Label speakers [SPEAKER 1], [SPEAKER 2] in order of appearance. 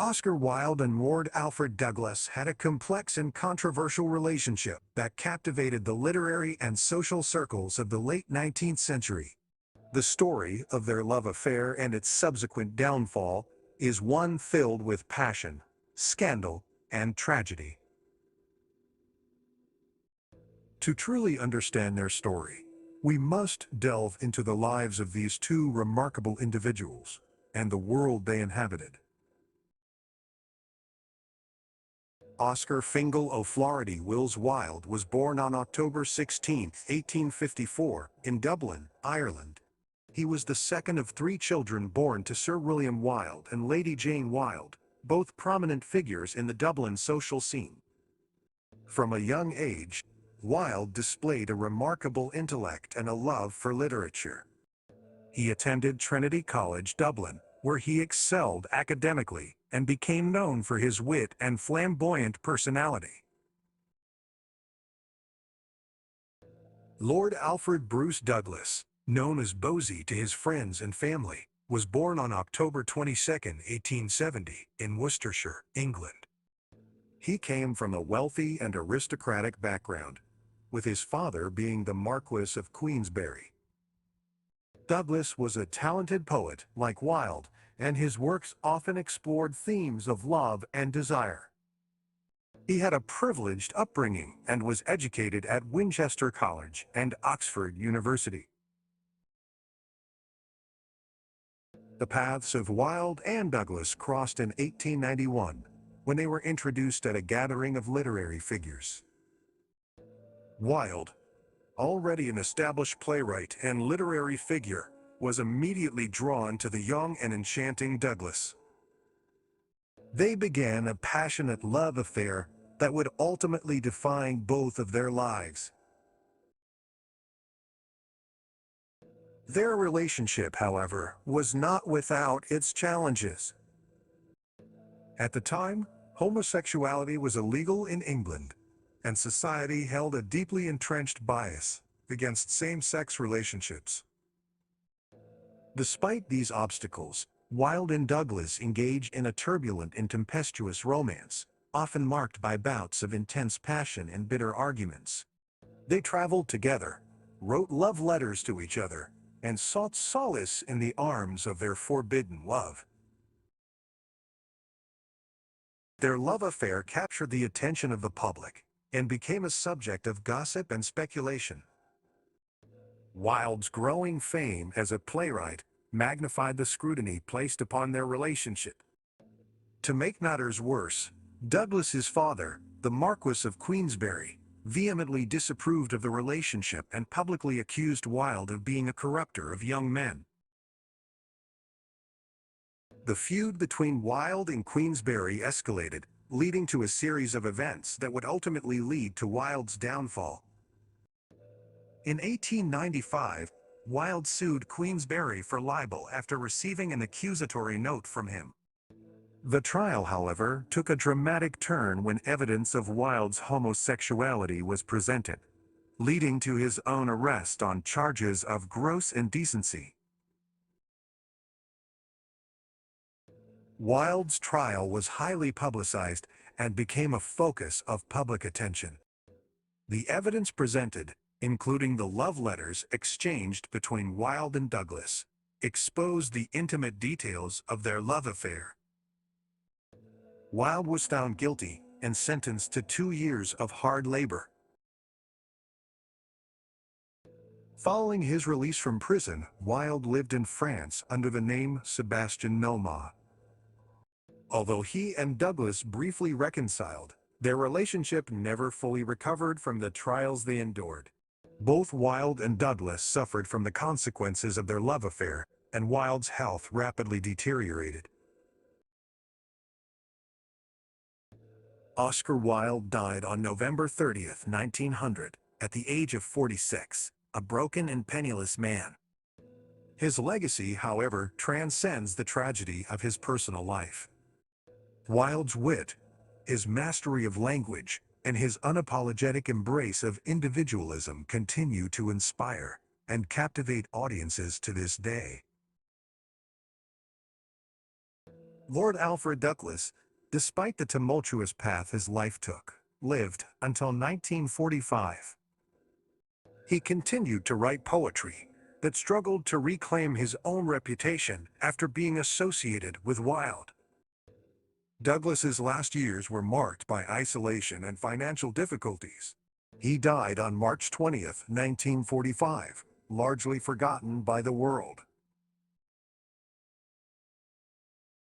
[SPEAKER 1] Oscar Wilde and Lord Alfred Douglas had a complex and controversial relationship that captivated the literary and social circles of the late 19th century. The story of their love affair and its subsequent downfall is one filled with passion, scandal, and tragedy. To truly understand their story, we must delve into the lives of these two remarkable individuals and the world they inhabited. Oscar Fingal O'Flaherty Wills Wilde was born on October 16, 1854, in Dublin, Ireland. He was the second of three children born to Sir William Wilde and Lady Jane Wilde, both prominent figures in the Dublin social scene. From a young age, Wilde displayed a remarkable intellect and a love for literature. He attended Trinity College, Dublin, where he excelled academically and became known for his wit and flamboyant personality. Lord Alfred Bruce Douglas, known as Bosie to his friends and family, was born on October 22, 1870, in Worcestershire, England. He came from a wealthy and aristocratic background, with his father being the Marquis of Queensberry. Douglas was a talented poet like Wilde, and his works often explored themes of love and desire. He had a privileged upbringing and was educated at Winchester College and Oxford University. The paths of Wilde and Douglas crossed in 1891, when they were introduced at a gathering of literary figures. Wilde, already an established playwright and literary figure, was immediately drawn to the young and enchanting Douglas. They began a passionate love affair that would ultimately define both of their lives. Their relationship, however, was not without its challenges. At the time, homosexuality was illegal in England, and society held a deeply entrenched bias against same-sex relationships. Despite these obstacles, Wilde and Douglas engaged in a turbulent and tempestuous romance, often marked by bouts of intense passion and bitter arguments. They traveled together, wrote love letters to each other, and sought solace in the arms of their forbidden love. Their love affair captured the attention of the public and became a subject of gossip and speculation. Wilde's growing fame as a playwright magnified the scrutiny placed upon their relationship. To make matters worse, Douglas's father, the Marquis of Queensberry, vehemently disapproved of the relationship and publicly accused Wilde of being a corrupter of young men. The feud between Wilde and Queensberry escalated, leading to a series of events that would ultimately lead to Wilde's downfall. In 1895, Wilde sued Queensberry for libel after receiving an accusatory note from him. The trial, however, took a dramatic turn when evidence of Wilde's homosexuality was presented, leading to his own arrest on charges of gross indecency. Wilde's trial was highly publicized and became a focus of public attention. The evidence presented, including the love letters exchanged between Wilde and Douglas, exposed the intimate details of their love affair. Wilde was found guilty and sentenced to 2 years of hard labor. Following his release from prison, Wilde lived in France under the name Sebastian Melmoth. Although he and Douglas briefly reconciled, their relationship never fully recovered from the trials they endured. Both Wilde and Douglas suffered from the consequences of their love affair, and Wilde's health rapidly deteriorated. Oscar Wilde died on November 30, 1900, at the age of 46, a broken and penniless man. His legacy, however, transcends the tragedy of his personal life. Wilde's wit, his mastery of language, and his unapologetic embrace of individualism continue to inspire and captivate audiences to this day. Lord Alfred Douglas, despite the tumultuous path his life took, lived until 1945. He continued to write poetry that struggled to reclaim his own reputation after being associated with Wilde. Douglas's last years were marked by isolation and financial difficulties. He died on March 20, 1945, largely forgotten by the world.